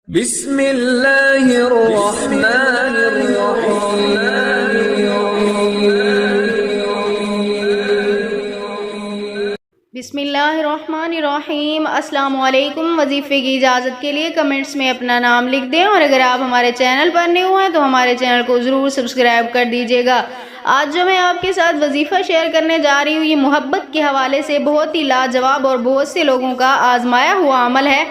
بسم اللہ الرحمن الرحیم۔ بسم اللہ الرحمن الرحیم۔ السلام علیکم۔ وظیفے کی اجازت کے لیے کمنٹس میں اپنا نام لکھ دیں، اور اگر آپ ہمارے چینل پر نئے ہوئے ہیں تو ہمارے چینل کو ضرور سبسکرائب کر دیجیے گا۔ آج جو میں آپ کے ساتھ وظیفہ شیئر کرنے جا رہی ہوں، یہ محبت کے حوالے سے بہت ہی لاجواب اور بہت سے لوگوں کا آزمایا ہوا عمل ہے۔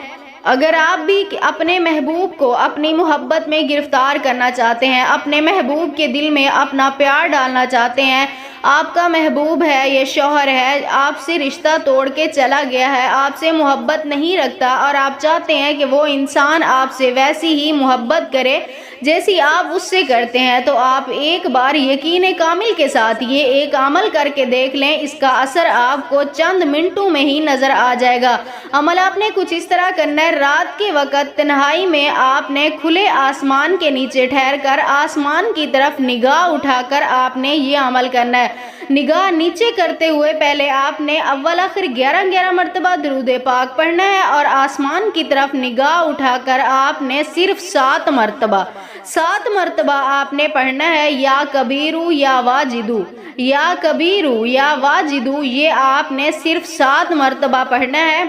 اگر آپ بھی اپنے محبوب کو اپنی محبت میں گرفتار کرنا چاہتے ہیں، اپنے محبوب کے دل میں اپنا پیار ڈالنا چاہتے ہیں، آپ کا محبوب ہے، یہ شوہر ہے، آپ سے رشتہ توڑ کے چلا گیا ہے، آپ سے محبت نہیں رکھتا، اور آپ چاہتے ہیں کہ وہ انسان آپ سے ویسی ہی محبت کرے جیسی آپ اس سے کرتے ہیں، تو آپ ایک بار یقین کامل کے ساتھ یہ ایک عمل کر کے دیکھ لیں۔ اس کا اثر آپ کو چند منٹوں میں ہی نظر آ جائے گا۔ عمل آپ نے کچھ اس طرح کرنا ہے۔ رات کے وقت تنہائی میں آپ نے کھلے آسمان کے نیچے ٹھہر کر آسمان کی طرف نگاہ اٹھا کر آپ نے یہ عمل کرنا ہے۔ نگاہ نیچے کرتے ہوئے پہلے آپ نے اول آخر 11 مرتبہ درود پاک پڑھنا ہے، اور آسمان کی طرف نگاہ اٹھا کر آپ نے صرف 7 مرتبہ آپ نے پڑھنا ہے، یا کبیرو یا واجدو، یا کبیرو یا واجدو، یہ آپ نے صرف 7 مرتبہ پڑھنا ہے۔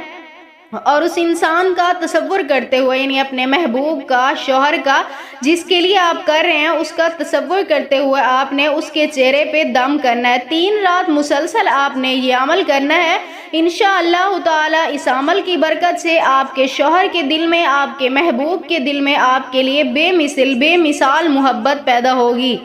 اور اس انسان کا تصور کرتے ہوئے، یعنی اپنے محبوب کا، شوہر کا، جس کے لیے آپ کر رہے ہیں، اس کا تصور کرتے ہوئے آپ نے اس کے چہرے پہ دم کرنا ہے۔ 3 رات مسلسل آپ نے یہ عمل کرنا ہے۔ انشاءاللہ تعالی اس عمل کی برکت سے آپ کے شوہر کے دل میں، آپ کے محبوب کے دل میں آپ کے لیے بے مثال محبت پیدا ہوگی۔